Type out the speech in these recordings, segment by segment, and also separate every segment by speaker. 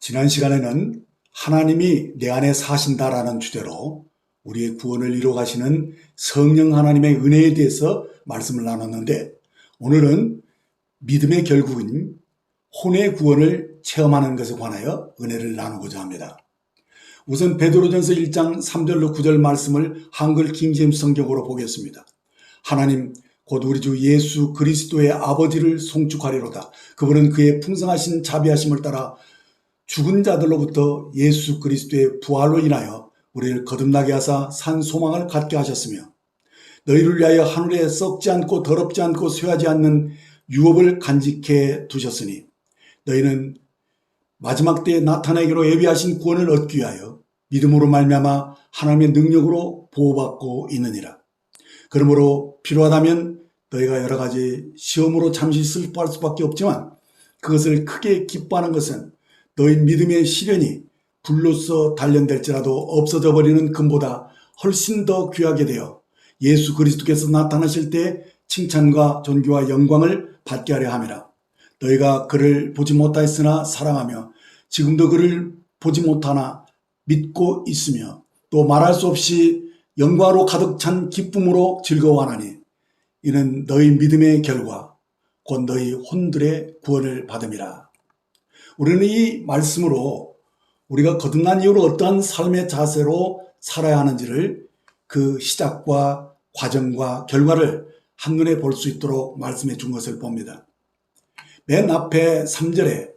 Speaker 1: 지난 시간에는 하나님이 내 안에 사신다라는 주제로 우리의 구원을 이루어 가시는 성령 하나님의 은혜에 대해서 말씀을 나눴는데, 오늘은 믿음의 결국인 혼의 구원을 체험하는 것에 관하여 은혜를 나누고자 합니다. 우선 베드로전서 1장 3절로 9절 말씀을 한글 킹제임스 성경으로 보겠습니다. 하나님 곧 우리 주 예수 그리스도의 아버지를 송축하리로다. 그분은 그의 풍성하신 자비하심을 따라 죽은 자들로부터 예수 그리스도의 부활로 인하여 우리를 거듭나게 하사 산 소망을 갖게 하셨으며, 너희를 위하여 하늘에 썩지 않고 더럽지 않고 쇠하지 않는 유업을 간직해 두셨으니 너희는 마지막 때에 나타나기로 예비하신 구원을 얻기 위하여 믿음으로 말미암아 하나님의 능력으로 보호받고 있느니라. 그러므로 필요하다면 너희가 여러 가지 시험으로 잠시 슬퍼할 수밖에 없지만 그것을 크게 기뻐하는 것은 너희 믿음의 시련이 불로써 단련될지라도 없어져 버리는 금보다 훨씬 더 귀하게 되어 예수 그리스도께서 나타나실 때 칭찬과 존귀와 영광을 받게 하려 함이라. 너희가 그를 보지 못하였으나 사랑하며 지금도 그를 보지 못하나 믿고 있으며 또 말할 수 없이 영광으로 가득 찬 기쁨으로 즐거워하나니 이는 너희 믿음의 결과 곧 너희 혼들의 구원을 받음이라. 우리는 이 말씀으로 우리가 거듭난 이후로 어떠한 삶의 자세로 살아야 하는지를, 그 시작과 과정과 결과를 한눈에 볼 수 있도록 말씀해 준 것을 봅니다. 맨 앞에 3절에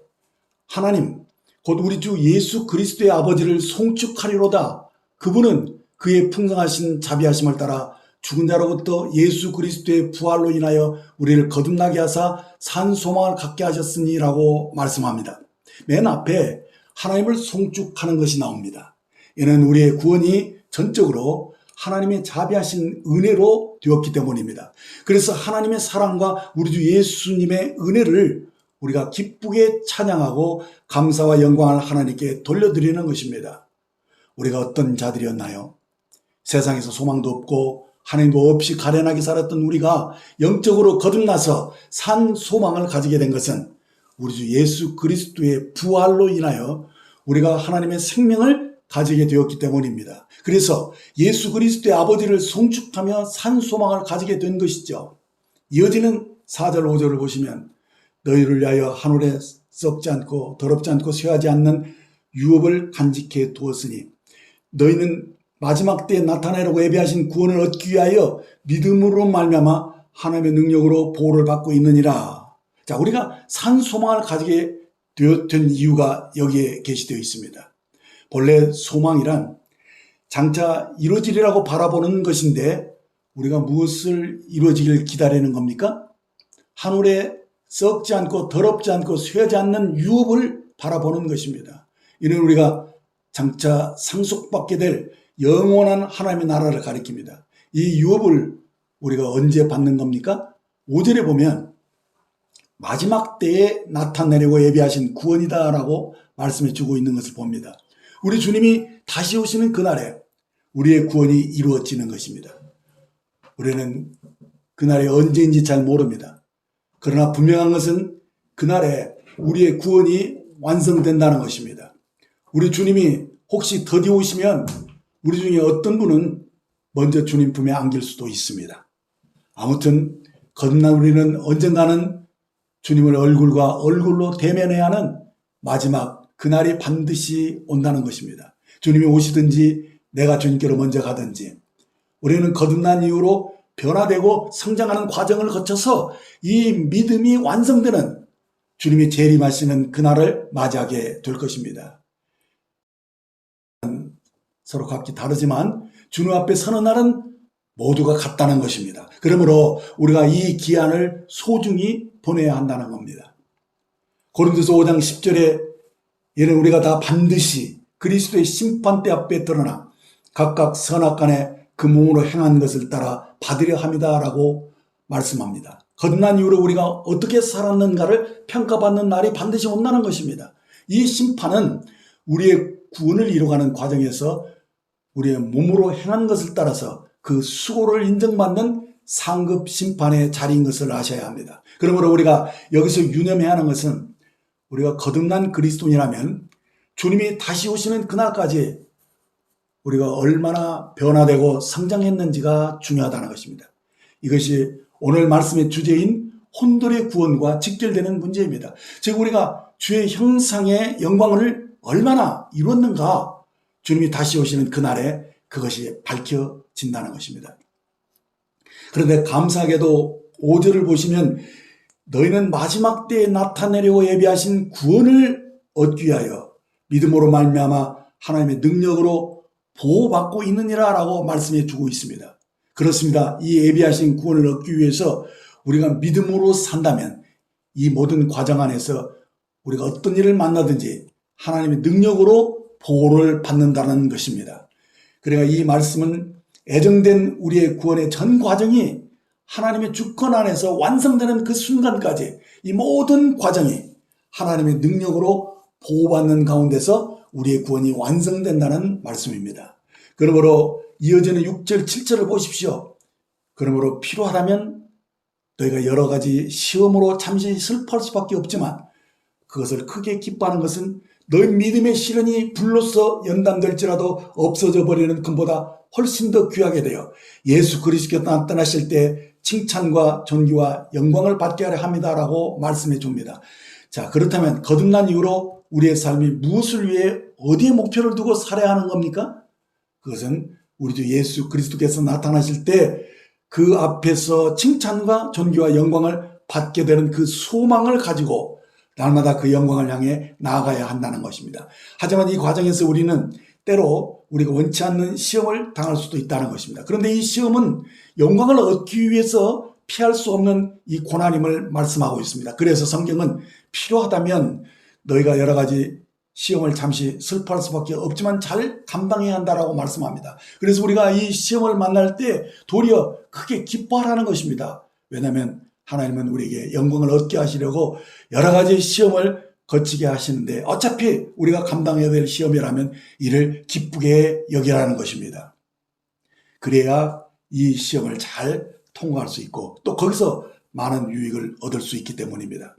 Speaker 1: 하나님 곧 우리 주 예수 그리스도의 아버지를 송축하리로다. 그분은 그의 풍성하신 자비하심을 따라 죽은 자로부터 예수 그리스도의 부활로 인하여 우리를 거듭나게 하사 산 소망을 갖게 하셨으니 라고 말씀합니다. 맨 앞에 하나님을 송축하는 것이 나옵니다. 이는 우리의 구원이 전적으로 하나님의 자비하신 은혜로 되었기 때문입니다. 그래서 하나님의 사랑과 우리 주 예수님의 은혜를 우리가 기쁘게 찬양하고 감사와 영광을 하나님께 돌려드리는 것입니다. 우리가 어떤 자들이었나요? 세상에서 소망도 없고 하나님도 없이 가련하게 살았던 우리가 영적으로 거듭나서 산 소망을 가지게 된 것은 우리 주 예수 그리스도의 부활로 인하여 우리가 하나님의 생명을 가지게 되었기 때문입니다. 그래서 예수 그리스도의 아버지를 송축하며 산 소망을 가지게 된 것이죠. 이어지는 4절 5절을 보시면 너희를 위하여 하늘에 썩지 않고 더럽지 않고 쇠하지 않는 유업을 간직해 두었으니 너희는 마지막 때에 나타나려고 예비하신 구원을 얻기 위하여 믿음으로 말미암아 하나님의 능력으로 보호를 받고 있느니라. 자, 우리가 산 소망을 가지게 된 이유가 여기에 게시되어 있습니다. 본래 소망이란 장차 이루어지리라고 바라보는 것인데 우리가 무엇을 이루어지길 기다리는 겁니까? 하늘에 썩지 않고 더럽지 않고 쇠하지 않는 유업을 바라보는 것입니다. 이는 우리가 장차 상속받게 될 영원한 하나님의 나라를 가리킵니다. 이 유업을 우리가 언제 받는 겁니까? 5절에 보면 마지막 때에 나타내려고 예비하신 구원이다 라고 말씀해 주고 있는 것을 봅니다. 우리 주님이 다시 오시는 그날에 우리의 구원이 이루어지는 것입니다. 우리는 그날이 언제인지 잘 모릅니다. 그러나 분명한 것은 그날에 우리의 구원이 완성된다는 것입니다. 우리 주님이 혹시 더디 오시면 우리 중에 어떤 분은 먼저 주님 품에 안길 수도 있습니다. 아무튼 거듭난 우리는 언젠가는 주님을 얼굴과 얼굴로 대면해야 하는 마지막 그날이 반드시 온다는 것입니다. 주님이 오시든지 내가 주님께로 먼저 가든지 우리는 거듭난 이후로 변화되고 성장하는 과정을 거쳐서 이 믿음이 완성되는 주님이 재림하시는 그날을 맞이하게 될 것입니다. 서로 각기 다르지만 주님 앞에 서는 날은 모두가 같다는 것입니다. 그러므로 우리가 이 기한을 소중히 보내야 한다는 겁니다. 고린도서 5장 10절에 이는 우리가 다 반드시 그리스도의 심판대 앞에 드러나 각각 선악간에 그 몸으로 행한 것을 따라 받으려 합니다 라고 말씀합니다. 거듭난 이후로 우리가 어떻게 살았는가를 평가받는 날이 반드시 온다는 것입니다. 이 심판은 우리의 구원을 이루어가는 과정에서 우리의 몸으로 행한 것을 따라서 그 수고를 인정받는 상급 심판의 자리인 것을 아셔야 합니다. 그러므로 우리가 여기서 유념해야 하는 것은 우리가 거듭난 그리스도인이라면 주님이 다시 오시는 그날까지 우리가 얼마나 변화되고 성장했는지가 중요하다는 것입니다. 이것이 오늘 말씀의 주제인 혼돌의 구원과 직결되는 문제입니다. 즉 우리가 주의 형상의 영광을 얼마나 이뤘는가, 주님이 다시 오시는 그날에 그것이 밝혀진다는 것입니다. 그런데 감사하게도 5절을 보시면 너희는 마지막 때에 나타내려고 예비하신 구원을 얻기 위하여 믿음으로 말미암아 하나님의 능력으로 보호받고 있느니라 라고 말씀해 주고 있습니다. 그렇습니다. 이 예비하신 구원을 얻기 위해서 우리가 믿음으로 산다면 이 모든 과정 안에서 우리가 어떤 일을 만나든지 하나님의 능력으로 보호를 받는다는 것입니다. 그러니까 이 말씀은 애정된 우리의 구원의 전 과정이 하나님의 주권 안에서 완성되는 그 순간까지 이 모든 과정이 하나님의 능력으로 보호받는 가운데서 우리의 구원이 완성된다는 말씀입니다. 그러므로 이어지는 6절, 7절을 보십시오. 그러므로 필요하다면 너희가 여러 가지 시험으로 잠시 슬퍼할 수밖에 없지만 그것을 크게 기뻐하는 것은 너희 믿음의 시련이 불로써 연단될지라도 없어져 버리는 금보다 훨씬 더 귀하게 되어 예수 그리스도께서 나타나실 때 칭찬과 존귀와 영광을 받게 하려 합니다라고 말씀해 줍니다. 자, 그렇다면 거듭난 이후로 우리의 삶이 무엇을 위해 어디에 목표를 두고 살아야 하는 겁니까? 그것은 우리 주 예수 그리스도께서 나타나실 때 그 앞에서 칭찬과 존귀와 영광을 받게 되는 그 소망을 가지고 날마다 그 영광을 향해 나아가야 한다는 것입니다. 하지만 이 과정에서 우리는 때로 우리가 원치 않는 시험을 당할 수도 있다는 것입니다. 그런데 이 시험은 영광을 얻기 위해서 피할 수 없는 이 고난임을 말씀하고 있습니다. 그래서 성경은 필요하다면 너희가 여러 가지 시험을 잠시 슬퍼할 수밖에 없지만 잘 감당해야 한다라고 말씀합니다. 그래서 우리가 이 시험을 만날 때 도리어 크게 기뻐하라는 것입니다. 왜냐하면 하나님은 우리에게 영광을 얻게 하시려고 여러 가지 시험을 거치게 하시는데 어차피 우리가 감당해야 될 시험이라면 이를 기쁘게 여기라는 것입니다. 그래야 이 시험을 잘 통과할 수 있고 또 거기서 많은 유익을 얻을 수 있기 때문입니다.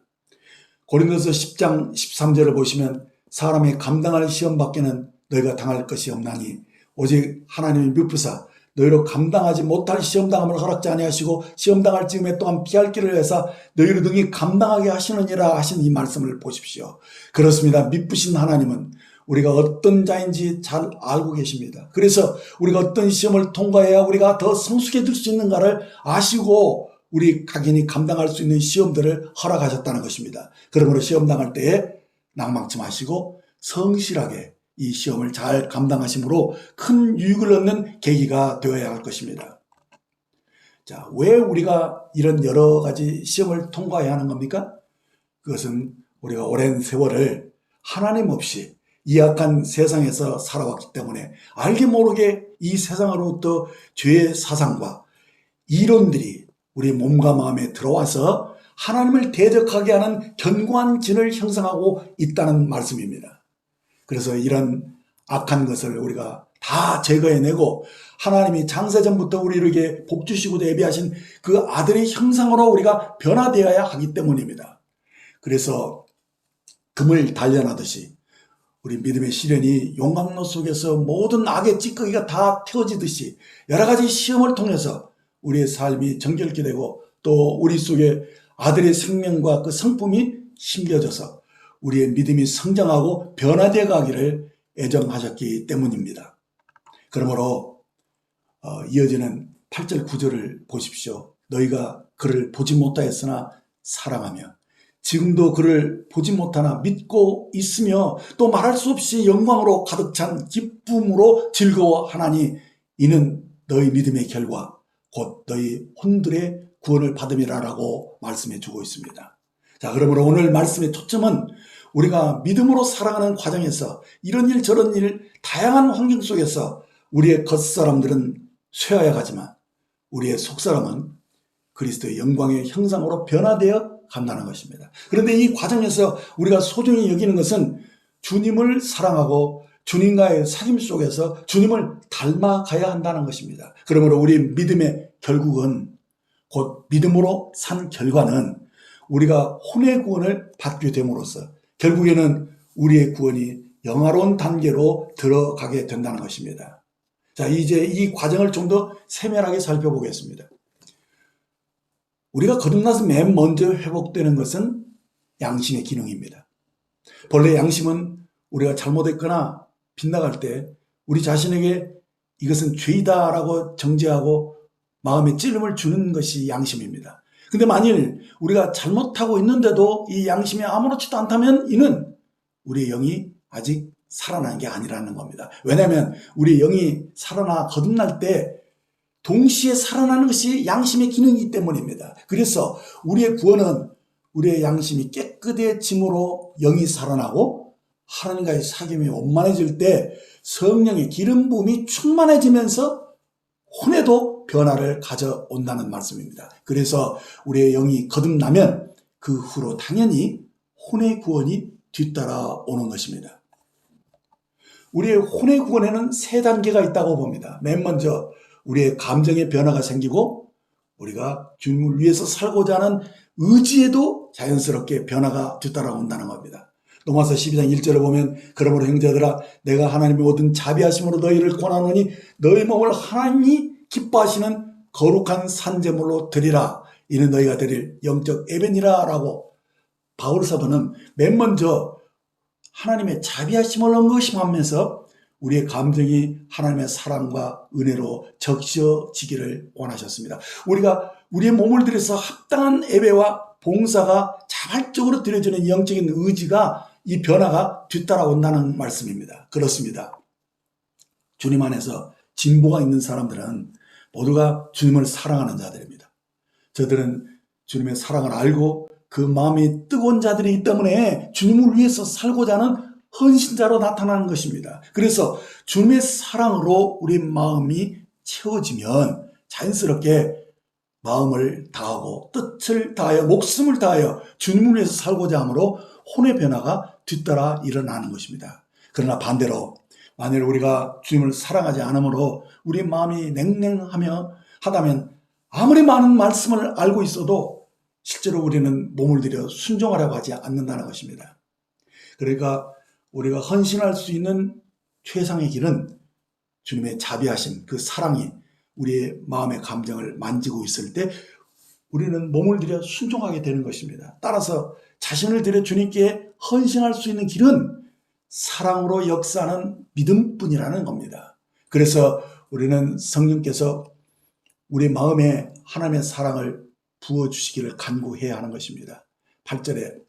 Speaker 1: 고린도서 10장 13절을 보시면 사람이 감당할 시험 밖에는 너희가 당할 것이 없나니 오직 하나님이 미쁘사 너희로 감당하지 못할 시험당함을 허락지 아니하시고 시험당할 즈음에 또한 피할 길을 내사 너희로 등이 감당하게 하시느니라 하신 이 말씀을 보십시오. 그렇습니다. 미쁘신 하나님은 우리가 어떤 자인지 잘 알고 계십니다. 그래서 우리가 어떤 시험을 통과해야 우리가 더 성숙해질 수 있는가를 아시고 우리 각인이 감당할 수 있는 시험들을 허락하셨다는 것입니다. 그러므로 시험당할 때에 낭망치 마시고 성실하게 이 시험을 잘 감당하심으로 큰 유익을 얻는 계기가 되어야 할 것입니다. 자, 왜 우리가 이런 여러 가지 시험을 통과해야 하는 겁니까? 그것은 우리가 오랜 세월을 하나님 없이 이 악한 세상에서 살아왔기 때문에 알게 모르게 이 세상으로부터 죄의 사상과 이론들이 우리 몸과 마음에 들어와서 하나님을 대적하게 하는 견고한 진을 형성하고 있다는 말씀입니다. 그래서 이런 악한 것을 우리가 다 제거해내고 하나님이 장세전부터 우리에게 복 주시고 예비하신 그 아들의 형상으로 우리가 변화되어야 하기 때문입니다. 그래서 금을 단련하듯이 우리 믿음의 시련이 용광로 속에서 모든 악의 찌꺼기가 다 태워지듯이 여러 가지 시험을 통해서 우리의 삶이 정결케 되고 또 우리 속에 아들의 생명과 그 성품이 심겨져서 우리의 믿음이 성장하고 변화되어 가기를 애정하셨기 때문입니다. 그러므로 이어지는 8절 9절을 보십시오. 너희가 그를 보지 못하였으나 사랑하며 지금도 그를 보지 못하나 믿고 있으며 또 말할 수 없이 영광으로 가득 찬 기쁨으로 즐거워하나니 이는 너희 믿음의 결과 곧 너희 혼들의 구원을 받음이라라고 말씀해 주고 있습니다. 자, 그러므로 오늘 말씀의 초점은 우리가 믿음으로 살아가는 과정에서 이런 일 저런 일 다양한 환경 속에서 우리의 겉사람들은 쇠하여 가지만 우리의 속사람은 그리스도의 영광의 형상으로 변화되어 간다는 것입니다. 그런데 이 과정에서 우리가 소중히 여기는 것은 주님을 사랑하고 주님과의 사귐 속에서 주님을 닮아가야 한다는 것입니다. 그러므로 우리 믿음의 결국은 곧 믿음으로 산 결과는 우리가 혼의 구원을 받게 됨으로써 결국에는 우리의 구원이 영화로운 단계로 들어가게 된다는 것입니다. 자, 이제 이 과정을 좀 더 세밀하게 살펴보겠습니다. 우리가 거듭나서 맨 먼저 회복되는 것은 양심의 기능입니다. 본래 양심은 우리가 잘못했거나 빗나갈 때 우리 자신에게 이것은 죄이다라고 정죄하고 마음에 찔림을 주는 것이 양심입니다. 근데 만일 우리가 잘못하고 있는데도 이 양심이 아무렇지도 않다면 이는 우리의 영이 아직 살아난 게 아니라는 겁니다. 왜냐하면 우리의 영이 살아나 거듭날 때 동시에 살아나는 것이 양심의 기능이기 때문입니다. 그래서 우리의 구원은 우리의 양심이 깨끗해짐으로 영이 살아나고 하나님과의 사귐이 원만해질 때 성령의 기름 부음이 충만해지면서 혼에도 변화를 가져온다는 말씀입니다. 그래서 우리의 영이 거듭나면 그 후로 당연히 혼의 구원이 뒤따라오는 것입니다. 우리의 혼의 구원에는 세 단계가 있다고 봅니다. 맨 먼저 우리의 감정의 변화가 생기고 우리가 주님을 위해서 살고자 하는 의지에도 자연스럽게 변화가 뒤따라온다는 겁니다. 로마서 12장 1절에 보면 그러므로 형제들아 내가 하나님의 모든 자비하심으로 너희를 권하노니 너희 몸을 하나님이 기뻐하시는 거룩한 산제물로 드리라. 이는 너희가 드릴 영적 예배니라 라고 바울 사도는 맨 먼저 하나님의 자비하심을 언급하면서 우리의 감정이 하나님의 사랑과 은혜로 적셔지기를 원하셨습니다. 우리가 우리의 몸을 들여서 합당한 예배와 봉사가 자발적으로 드려지는 영적인 의지가 이 변화가 뒤따라온다는 말씀입니다. 그렇습니다. 주님 안에서 진보가 있는 사람들은 모두가 주님을 사랑하는 자들입니다. 저들은 주님의 사랑을 알고 그 마음이 뜨거운 자들이기 때문에 주님을 위해서 살고자 하는 헌신자로 나타나는 것입니다. 그래서 주님의 사랑으로 우리 마음이 채워지면 자연스럽게 마음을 다하고 뜻을 다하여 목숨을 다하여 주님을 위해서 살고자 하므로 혼의 변화가 뒤따라 일어나는 것입니다. 그러나 반대로 만일 우리가 주님을 사랑하지 않으므로 우리 마음이 냉랭하다면 아무리 많은 말씀을 알고 있어도 실제로 우리는 몸을 들여 순종하려고 하지 않는다는 것입니다. 그러니까 우리가 헌신할 수 있는 최상의 길은 주님의 자비하심, 그 사랑이 우리의 마음의 감정을 만지고 있을 때 우리는 몸을 들여 순종하게 되는 것입니다. 따라서 자신을 들여 주님께 헌신할 수 있는 길은 사랑으로 역사하는 믿음뿐이라는 겁니다. 그래서 우리는 성령께서 우리 마음에 하나님의 사랑을 부어주시기를 간구해야 하는 것입니다. 8절에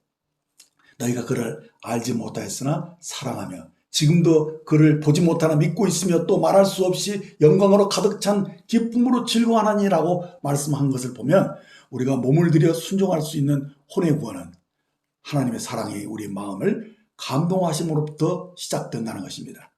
Speaker 1: 너희가 그를 알지 못하였으나 사랑하며 지금도 그를 보지 못하나 믿고 있으며 또 말할 수 없이 영광으로 가득 찬 기쁨으로 즐거워하나니라고 말씀한 것을 보면 우리가 몸을 들여 순종할 수 있는 혼의 구원은 하나님의 사랑이 우리 마음을 감동하심으로부터 시작된다는 것입니다.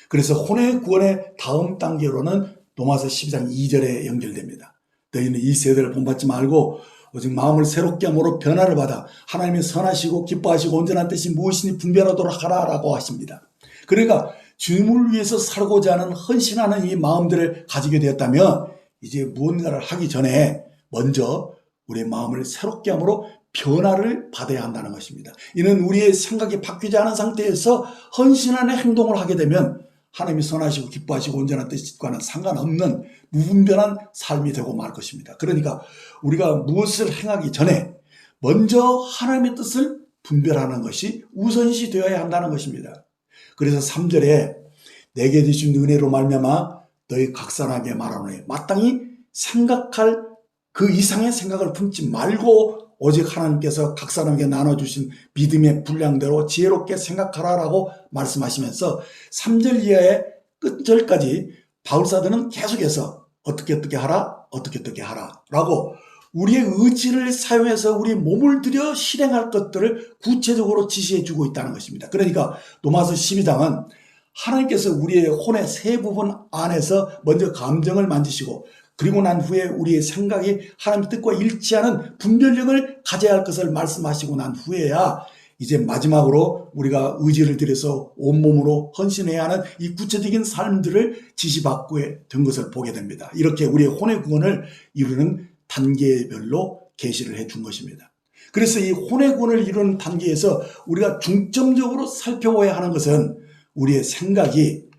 Speaker 1: 그래서 혼의 구원의 다음 단계로는 로마서 12장 2절에 연결됩니다. 너희는 이 세대를 본받지 말고 오직 마음을 새롭게 함으로 변화를 받아 하나님의 선하시고 기뻐하시고 온전한 뜻이 무엇이니 분별하도록 하라라고 하십니다. 그러니까 주님을 위해서 살고자 하는 헌신하는 이 마음들을 가지게 되었다면 이제 무언가를 하기 전에 먼저 우리의 마음을 새롭게 함으로 변화를 받아야 한다는 것입니다. 이는 우리의 생각이 바뀌지 않은 상태에서 헌신하는 행동을 하게 되면 하나님이 선하시고 기뻐하시고 온전한 뜻과는 상관없는 무분별한 삶이 되고 말 것입니다. 그러니까 우리가 무엇을 행하기 전에 먼저 하나님의 뜻을 분별하는 것이 우선시 되어야 한다는 것입니다. 그래서 3절에 내게 주신 은혜로 말미암아 너희 각선하게 말하노니 마땅히 생각할 그 이상의 생각을 품지 말고 오직 하나님께서 각사람에게 나눠주신 믿음의 분량대로 지혜롭게 생각하라라고 말씀하시면서 3절 이하의 끝절까지 바울사도는 계속해서 어떻게 하라 라고 우리의 의지를 사용해서 우리의 몸을 들여 실행할 것들을 구체적으로 지시해 주고 있다는 것입니다. 그러니까 로마서 12장은 하나님께서 우리의 혼의 세 부분 안에서 먼저 감정을 만지시고 그리고 난 후에 우리의 생각이 하나님의 뜻과 일치하는 분별력을 가져야 할 것을 말씀하시고 난 후에야 이제 마지막으로 우리가 의지를 들여서 온몸으로 헌신해야 하는 이 구체적인 삶들을 지시받고 된 것을 보게 됩니다. 이렇게 우리의 혼의 구원을 이루는 단계별로 계시를 해 준 것입니다. 그래서 이 혼의 구원을 이루는 단계에서 우리가 중점적으로 살펴봐야 하는 것은 우리의 생각이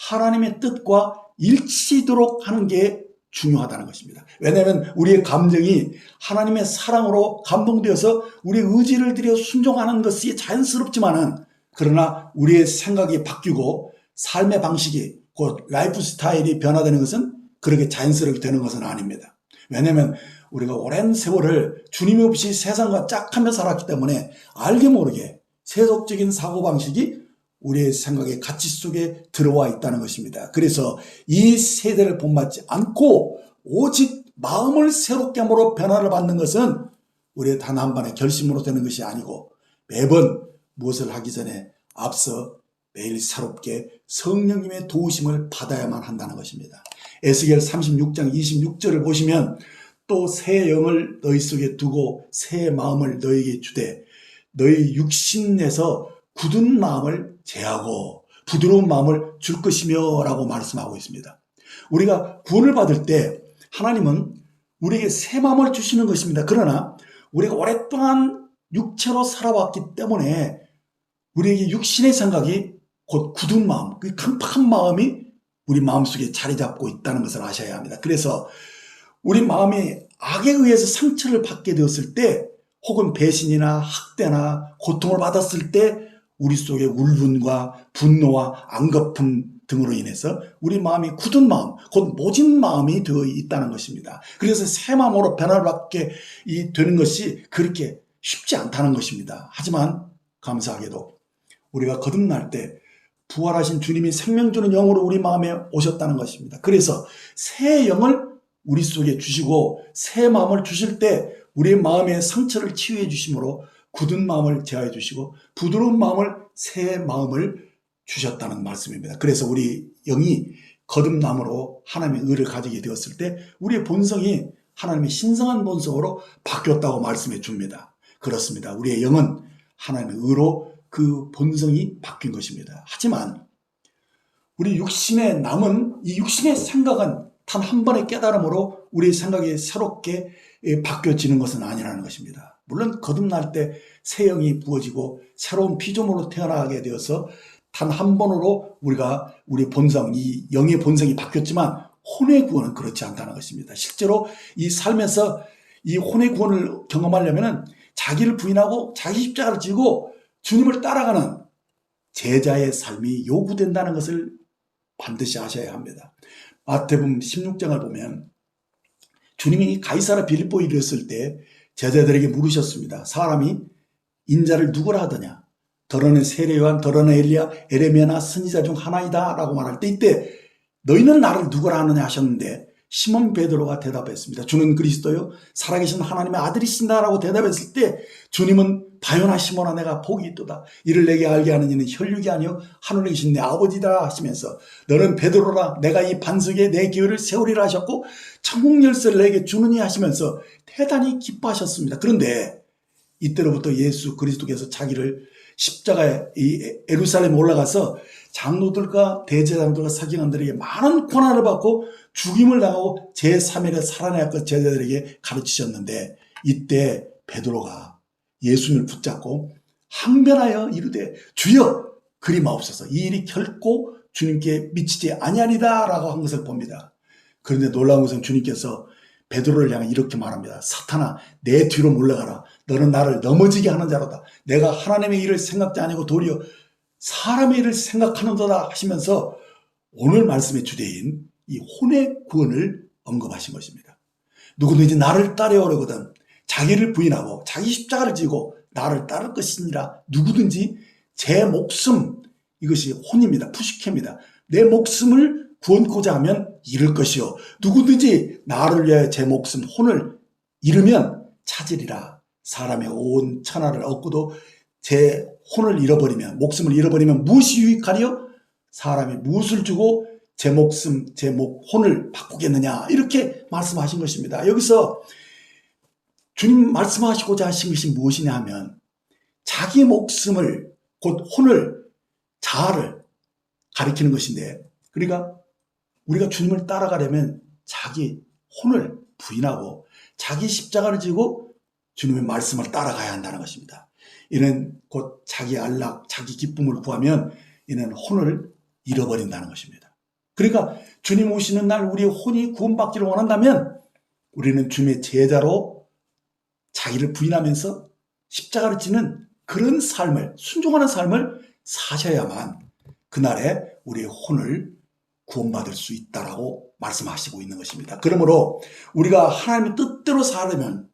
Speaker 1: 하나님의 뜻과 일치도록 하는 게 중요하다는 것입니다. 왜냐하면 우리의 감정이 하나님의 사랑으로 감동되어서 우리의 의지를 들여 순종하는 것이 자연스럽지만은, 그러나 우리의 생각이 바뀌고 삶의 방식이, 곧 라이프 스타일이 변화되는 것은 그렇게 자연스럽게 되는 것은 아닙니다. 왜냐하면 우리가 오랜 세월을 주님 없이 세상과 짝하며 살았기 때문에 알게 모르게 세속적인 사고방식이 우리의 생각의 가치 속에 들어와 있다는 것입니다. 그래서 이 세대를 본받지 않고 오직 마음을 새롭게 함으로 변화를 받는 것은 우리의 단 한 번의 결심으로 되는 것이 아니고, 매번 무엇을 하기 전에 앞서 매일 새롭게 성령님의 도우심을 받아야만 한다는 것입니다. 에스겔 36장 26절을 보시면, 또 새 영을 너희 속에 두고 새 마음을 너희에게 주되 너희 육신에서 굳은 마음을 제하고 부드러운 마음을 줄 것이며 라고 말씀하고 있습니다. 우리가 구원을 받을 때 하나님은 우리에게 새 마음을 주시는 것입니다. 그러나 우리가 오랫동안 육체로 살아왔기 때문에 우리에게 육신의 생각이 곧 굳은 마음, 그 강팍한 마음이 우리 마음속에 자리 잡고 있다는 것을 아셔야 합니다. 그래서 우리 마음이 악에 의해서 상처를 받게 되었을 때, 혹은 배신이나 학대나 고통을 받았을 때 우리 속에 울분과 분노와 안갚음 등으로 인해서 우리 마음이 굳은 마음, 곧 모진 마음이 되어 있다는 것입니다. 그래서 새 마음으로 변화를 받게 되는 것이 그렇게 쉽지 않다는 것입니다. 하지만 감사하게도 우리가 거듭날 때 부활하신 주님이 생명 주는 영으로 우리 마음에 오셨다는 것입니다. 그래서 새 영을 우리 속에 주시고 새 마음을 주실 때 우리의 마음의 상처를 치유해 주심으로 굳은 마음을 제하여 주시고 부드러운 마음을, 새 마음을 주셨다는 말씀입니다. 그래서 우리 영이 거듭남으로 하나님의 의를 가지게 되었을 때 우리의 본성이 하나님의 신성한 본성으로 바뀌었다고 말씀해 줍니다. 그렇습니다. 우리의 영은 하나님의 의로 그 본성이 바뀐 것입니다. 하지만 우리 육신에 남은 이 육신의 생각은 단 한 번의 깨달음으로 우리의 생각이 새롭게 바뀌어지는 것은 아니라는 것입니다. 물론 거듭날 때 새 영이 부어지고 새로운 피조물로 태어나게 되어서 단 한 번으로 우리가 우리 본성, 이 영의 본성이 바뀌었지만 혼의 구원은 그렇지 않다는 것입니다. 실제로 이 삶에서 이 혼의 구원을 경험하려면 자기를 부인하고 자기 십자가를 지고 주님을 따라가는 제자의 삶이 요구된다는 것을 반드시 아셔야 합니다. 마태복음 16장을 보면 주님이 가이사랴 빌립보에 이르렀을 때 제자들에게 물으셨습니다. 사람이 인자를 누구라 하더냐? 더러는 세례요한, 더러는 엘리야, 에레미야나 선지자 중 하나이다 라고 말할 때, 이때 너희는 나를 누구라 하느냐 하셨는데 시몬 베드로가 대답했습니다. 주는 그리스도요 살아계신 하나님의 아들이신다 라고 대답했을 때 주님은 바요나 시몬아 내가 복이 있도다. 이를 내게 알게 하는 이는 혈육이 아니요 하늘에 계신 내 아버지다 하시면서 너는 베드로라 내가 이 반석에 내 교회를 세우리라 하셨고 천국 열쇠를 내게 주느니 하시면서 대단히 기뻐하셨습니다. 그런데 이때로부터 예수 그리스도께서 자기를 십자가에 예루살렘에 올라가서 장로들과 대제장들과 서기관들에게 많은 고난을 받고 죽임을 당하고 제3일에 살아나서 제자들에게 가르치셨는데, 이때 베드로가 예수님을 붙잡고 항변하여 이르되 주여 그리 마옵소서 이 일이 결코 주님께 미치지 아니하리다 라고 한 것을 봅니다. 그런데 놀라운 것은 주님께서 베드로를 향해 이렇게 말합니다. 사탄아 내 뒤로 물러가라. 너는 나를 넘어지게 하는 자로다. 내가 하나님의 일을 생각지 아니고 도리어 사람의 일을 생각하는도다 하시면서 오늘 말씀의 주제인 이 혼의 구원을 언급하신 것입니다. 누구든지 나를 따르려거든 자기를 부인하고 자기 십자가를 지고 나를 따를 것이니라. 누구든지 제 목숨, 이것이 혼입니다. 푸시케입니다. 내 목숨을 구원코자 하면 잃을 것이요 누구든지 나를 위하여 제 목숨 혼을 잃으면 찾으리라. 사람의 온 천하를 얻고도 제 혼을 잃어버리면, 목숨을 잃어버리면 무엇이 유익하리요? 사람이 무엇을 주고 제 목숨, 혼을 바꾸겠느냐, 이렇게 말씀하신 것입니다. 여기서 주님 말씀하시고자 하신 것이 무엇이냐 하면 자기 목숨을, 곧 혼을, 자아를 가리키는 것인데, 그러니까 우리가 주님을 따라가려면 자기 혼을 부인하고 자기 십자가를 지고 주님의 말씀을 따라가야 한다는 것입니다. 이는 곧 자기 안락, 자기 기쁨을 구하면 이는 혼을 잃어버린다는 것입니다. 그러니까 주님 오시는 날 우리의 혼이 구원받기를 원한다면 우리는 주님의 제자로 자기를 부인하면서 십자가를 지는 그런 삶을, 순종하는 삶을 사셔야만 그날에 우리의 혼을 구원받을 수 있다라고 말씀하시고 있는 것입니다. 그러므로 우리가 하나님의 뜻대로 살려면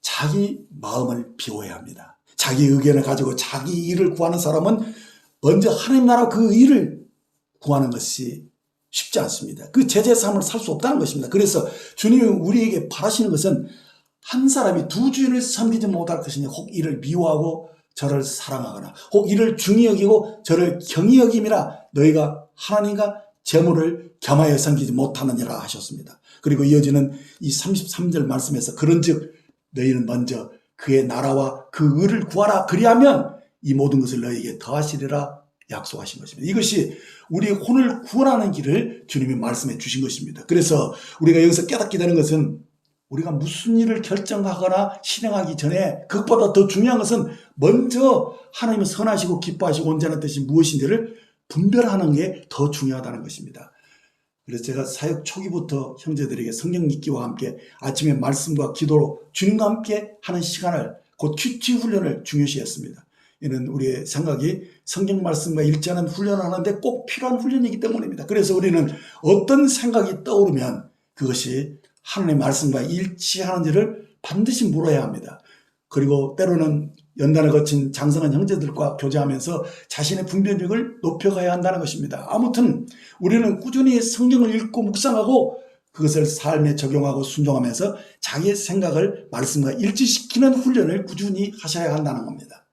Speaker 1: 자기 마음을 비워야 합니다. 자기 의견을 가지고 자기 일을 구하는 사람은 먼저 하나님 나라 그 일을 구하는 것이 쉽지 않습니다. 그 제자의 삶을 살 수 없다는 것입니다. 그래서 주님이 우리에게 바라시는 것은 한 사람이 두 주인을 섬기지 못할 것이니 혹 이를 미워하고 저를 사랑하거나 혹 이를 중히 여기고 저를 경히 여김이라 너희가 하나님과 재물을 겸하여 섬기지 못하느니라 하셨습니다. 그리고 이어지는 이 33절 말씀에서 그런즉 너희는 먼저 그의 나라와 그 의를 구하라. 그리하면 이 모든 것을 너희에게 더하시리라 약속하신 것입니다. 이것이 우리의 혼을 구원하는 길을 주님이 말씀해 주신 것입니다. 그래서 우리가 여기서 깨닫게 되는 것은 우리가 무슨 일을 결정하거나 실행하기 전에 그것보다 더 중요한 것은 먼저 하나님은 선하시고 기뻐하시고 온전한 뜻이 무엇인지를 분별하는 게 더 중요하다는 것입니다. 그래서 제가 사역 초기부터 형제들에게 성경 읽기와 함께 아침에 말씀과 기도로 주님과 함께 하는 시간을 곧 큐티 훈련을 중요시했습니다. 이는 우리의 생각이 성경 말씀과 일치하는 훈련을 하는데 꼭 필요한 훈련이기 때문입니다. 그래서 우리는 어떤 생각이 떠오르면 그것이 하나님의 말씀과 일치하는지를 반드시 물어야 합니다. 그리고 때로는 연단을 거친 장성한 형제들과 교제하면서 자신의 분별력을 높여가야 한다는 것입니다. 아무튼 우리는 꾸준히 성경을 읽고 묵상하고 그것을 삶에 적용하고 순종하면서 자기의 생각을 말씀과 일치시키는 훈련을 꾸준히 하셔야 한다는 겁니다.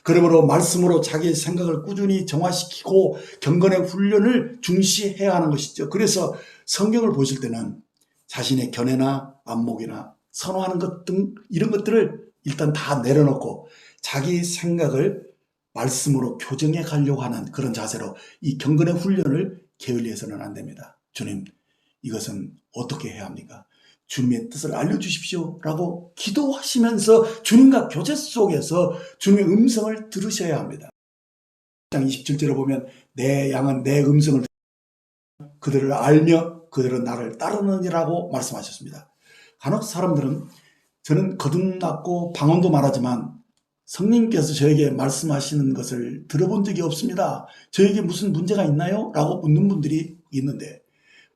Speaker 1: 그러므로 말씀으로 자기의 생각을 꾸준히 정화시키고 경건의 훈련을 중시해야 하는 것이죠. 그래서 성경을 보실 때는 자신의 견해나 안목이나 선호하는 것 등 이런 것들을 일단 다 내려놓고 자기 생각을 말씀으로 교정해 가려고 하는 그런 자세로 이 경건의 훈련을 게을리해서는 안 됩니다. 주님, 이것은 어떻게 해야 합니까? 주님의 뜻을 알려주십시오 라고 기도하시면서 주님과 교제 속에서 주님의 음성을 들으셔야 합니다. 1장 27절에 보면 내 양은 내 음성을 그들을 알며 그들은 나를 따르느니라고 말씀하셨습니다. 간혹 사람들은 저는 거듭났고 방언도 말하지만 성령께서 저에게 말씀하시는 것을 들어본 적이 없습니다. 저에게 무슨 문제가 있나요? 라고 묻는 분들이 있는데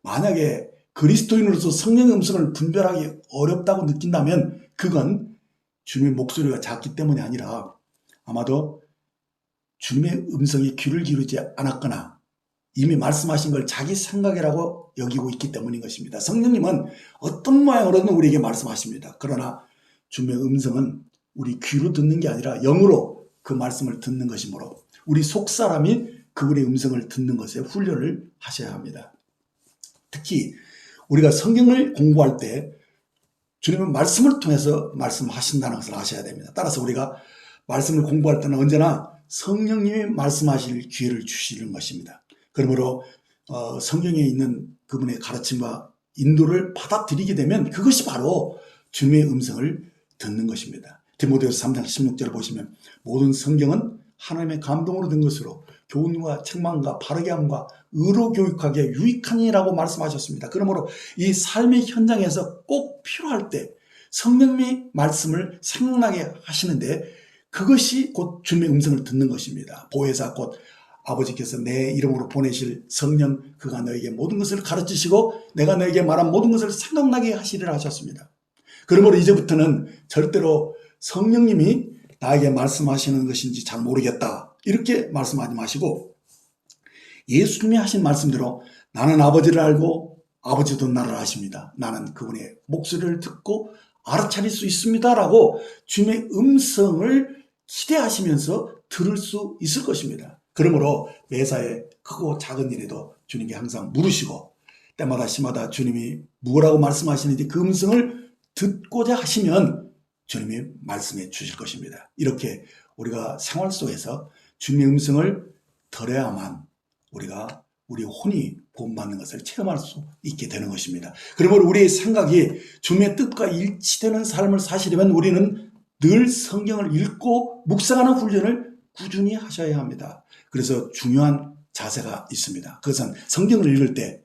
Speaker 1: 만약에 그리스도인으로서 성령의 음성을 분별하기 어렵다고 느낀다면 그건 주님의 목소리가 작기 때문이 아니라 아마도 주님의 음성에 귀를 기울이지 않았거나 이미 말씀하신 걸 자기 생각이라고 여기고 있기 때문인 것입니다. 성령님은 어떤 모양으로든 우리에게 말씀하십니다. 그러나 주님의 음성은 우리 귀로 듣는 게 아니라 영으로 그 말씀을 듣는 것이므로 우리 속사람이 그분의 음성을 듣는 것에 훈련을 하셔야 합니다. 특히 우리가 성경을 공부할 때 주님은 말씀을 통해서 말씀하신다는 것을 아셔야 됩니다. 따라서 우리가 말씀을 공부할 때는 언제나 성령님이 말씀하실 기회를 주시는 것입니다. 그러므로 성경에 있는 그분의 가르침과 인도를 받아들이게 되면 그것이 바로 주님의 음성을 듣는 것입니다. 디모데후서 3장 16절을 보시면 모든 성경은 하나님의 감동으로 된 것으로 교훈과 책망과 바르게 함과 의로 교육하기에 유익하니라고 말씀하셨습니다. 그러므로 이 삶의 현장에서 꼭 필요할 때 성령님의 말씀을 생각나게 하시는데 그것이 곧 주님의 음성을 듣는 것입니다. 보혜사 곧 아버지께서 내 이름으로 보내실 성령 그가 너에게 모든 것을 가르치시고 내가 너에게 말한 모든 것을 생각나게 하시리라 하셨습니다. 그러므로 이제부터는 절대로 성령님이 나에게 말씀하시는 것인지 잘 모르겠다 이렇게 말씀하지 마시고 예수님이 하신 말씀대로 나는 아버지를 알고 아버지도 나를 아십니다. 나는 그분의 목소리를 듣고 알아차릴 수 있습니다 라고 주님의 음성을 기대하시면서 들을 수 있을 것입니다. 그러므로 매사에 크고 작은 일에도 주님께 항상 물으시고 때마다 시마다 주님이 무엇라고 말씀하시는지 그 음성을 듣고자 하시면 주님이 말씀해 주실 것입니다. 이렇게 우리가 생활 속에서 주님의 음성을 들어야만 우리가 우리 혼이 구원받는 것을 체험할 수 있게 되는 것입니다. 그러므로 우리의 생각이 주님의 뜻과 일치되는 삶을 사시려면 우리는 늘 성경을 읽고 묵상하는 훈련을 꾸준히 하셔야 합니다. 그래서 중요한 자세가 있습니다. 그것은 성경을 읽을 때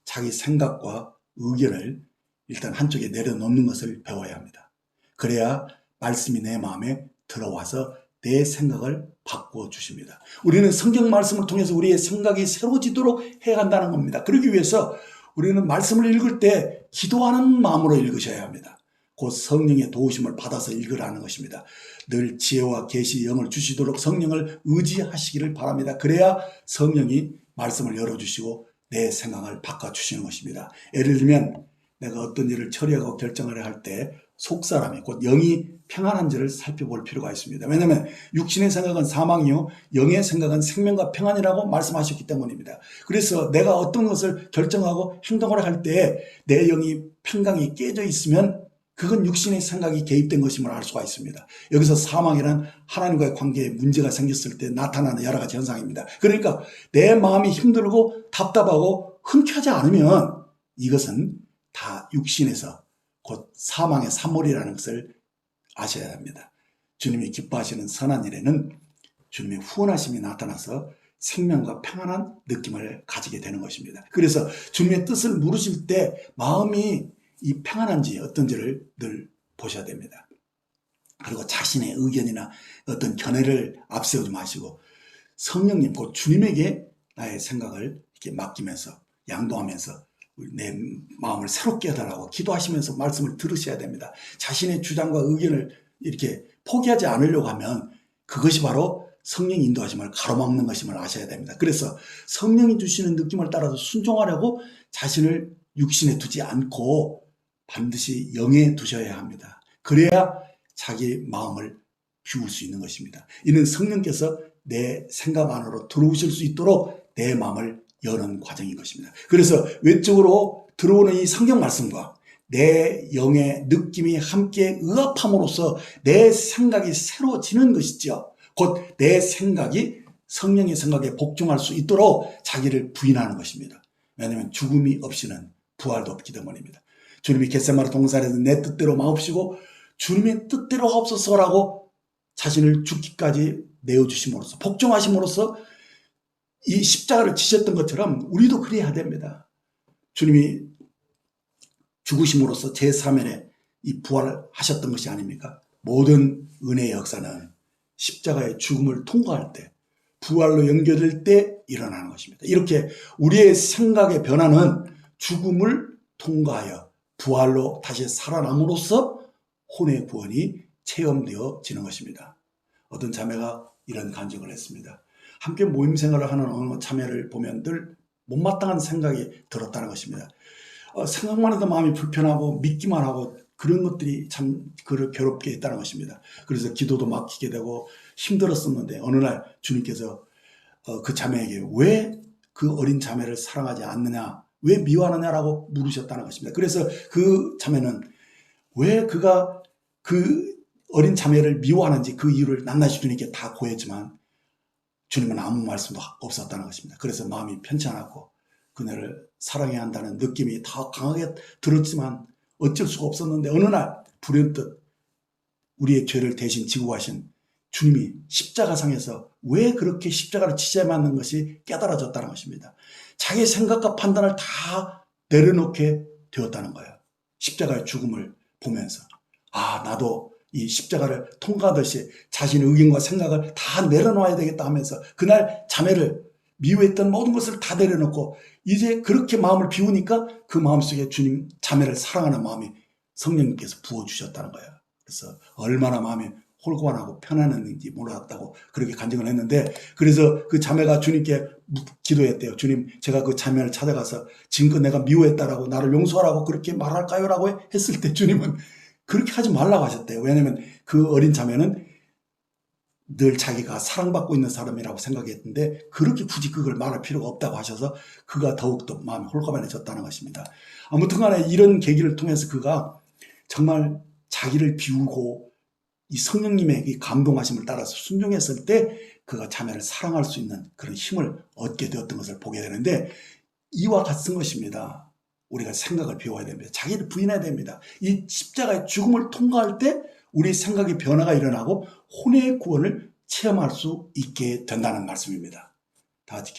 Speaker 1: 자기 생각과 의견을 일단 한쪽에 내려놓는 것을 배워야 합니다. 그래야 말씀이 내 마음에 들어와서 내 생각을 바꾸어 주십니다. 우리는 성경 말씀을 통해서 우리의 생각이 새로워지도록 해야 한다는 겁니다. 그러기 위해서 우리는 말씀을 읽을 때 기도하는 마음으로 읽으셔야 합니다. 곧 성령의 도우심을 받아서 읽으라는 것입니다. 늘 지혜와 계시 영을 주시도록 성령을 의지하시기를 바랍니다. 그래야 성령이 말씀을 열어주시고 내 생각을 바꿔주시는 것입니다. 예를 들면 내가 어떤 일을 처리하고 결정을 할 때 속사람이 곧 영이 평안한지를 살펴볼 필요가 있습니다. 왜냐하면 육신의 생각은 사망이요 영의 생각은 생명과 평안이라고 말씀하셨기 때문입니다. 그래서 내가 어떤 것을 결정하고 행동을 할 때 내 영이 평강이 깨져 있으면 그건 육신의 생각이 개입된 것임을 알 수가 있습니다. 여기서 사망이란 하나님과의 관계에 문제가 생겼을 때 나타나는 여러 가지 현상입니다. 그러니까 내 마음이 힘들고 답답하고 흔쾌하지 않으면 이것은 다 육신에서 곧 사망의 산물이라는 것을 아셔야 합니다. 주님이 기뻐하시는 선한 일에는 주님의 후원하심이 나타나서 생명과 평안한 느낌을 가지게 되는 것입니다. 그래서 주님의 뜻을 물으실 때 마음이 이 평안한지 어떤지를 늘 보셔야 됩니다. 그리고 자신의 의견이나 어떤 견해를 앞세우지 마시고 성령님 곧 주님에게 나의 생각을 이렇게 맡기면서 양도하면서 내 마음을 새롭게 해달라고 기도하시면서 말씀을 들으셔야 됩니다. 자신의 주장과 의견을 이렇게 포기하지 않으려고 하면 그것이 바로 성령 인도하심을 가로막는 것임을 아셔야 됩니다. 그래서 성령이 주시는 느낌을 따라서 순종하려고 자신을 육신에 두지 않고 반드시 영에 두셔야 합니다. 그래야 자기 마음을 비울 수 있는 것입니다. 이는 성령께서 내 생각 안으로 들어오실 수 있도록 내 마음을 여는 과정인 것입니다. 그래서 외적으로 들어오는 이 성경 말씀과 내 영의 느낌이 함께 의합함으로써 내 생각이 새로워지는 것이죠. 곧 내 생각이 성령의 생각에 복종할 수 있도록 자기를 부인하는 것입니다. 왜냐하면 죽음이 없이는 부활도 없기 때문입니다. 주님이 겟세마네 동산에서 내 뜻대로 마옵시고 주님의 뜻대로 하옵소서라고 자신을 죽기까지 내어주심으로써 복종하심으로써 이 십자가를 지셨던 것처럼 우리도 그래야 됩니다. 주님이 죽으심으로써 제3일에 이 부활하셨던 것이 아닙니까? 모든 은혜의 역사는 십자가의 죽음을 통과할 때 부활로 연결될 때 일어나는 것입니다. 이렇게 우리의 생각의 변화는 죽음을 통과하여 부활로 다시 살아남으로써 혼의 구원이 체험되어지는 것입니다. 어떤 자매가 이런 간증을 했습니다. 함께 모임 생활을 하는 어느 자매를 보면 늘 못마땅한 생각이 들었다는 것입니다. 생각만 해도 마음이 불편하고 믿기만 하고 그런 것들이 참 그를 괴롭게 했다는 것입니다. 그래서 기도도 막히게 되고 힘들었었는데 어느 날 주님께서 그 자매에게 왜 그 어린 자매를 사랑하지 않느냐, 왜 미워하느냐라고 물으셨다는 것입니다. 그래서 그 자매는 왜 그가 그 어린 자매를 미워하는지 그 이유를 낱낱이 주님께 다 고했지만 주님은 아무 말씀도 없었다는 것입니다. 그래서 마음이 편치 않았고 그녀를 사랑해야 한다는 느낌이 더 강하게 들었지만 어쩔 수가 없었는데 어느 날 불현듯 우리의 죄를 대신 지고 가신 주님이 십자가상에서 왜 그렇게 십자가를 지셔야 하는 것이 깨달아졌다는 것입니다. 자기 생각과 판단을 다 내려놓게 되었다는 거예요. 십자가의 죽음을 보면서 나도 이 십자가를 통과하듯이 자신의 의견과 생각을 다 내려놓아야 되겠다 하면서 그날 자매를 미워했던 모든 것을 다 내려놓고 이제 그렇게 마음을 비우니까 그 마음속에 주님 자매를 사랑하는 마음이 성령님께서 부어주셨다는 거예요. 그래서 얼마나 마음이 홀고안하고 편안했는지 몰랐다고 그렇게 간증을 했는데 그래서 그 자매가 주님께 기도했대요. 주님, 제가 그 자매를 찾아가서 지금껏 내가 미워했다라고 나를 용서하라고 그렇게 말할까요? 라고 했을 때 주님은 그렇게 하지 말라고 하셨대요. 왜냐하면 그 어린 자매는 늘 자기가 사랑받고 있는 사람이라고 생각했는데 그렇게 굳이 그걸 말할 필요가 없다고 하셔서 그가 더욱더 마음이 홀가분해졌다는 것입니다. 아무튼 간에 이런 계기를 통해서 그가 정말 자기를 비우고 이 성령님의 이 감동하심을 따라서 순종했을 때 그가 자매를 사랑할 수 있는 그런 힘을 얻게 되었던 것을 보게 되는데 이와 같은 것입니다. 우리가 생각을 비워야 됩니다. 자기를 부인해야 됩니다. 이 십자가의 죽음을 통과할 때 우리 생각의 변화가 일어나고 혼의 구원을 체험할 수 있게 된다는 말씀입니다. 다 같이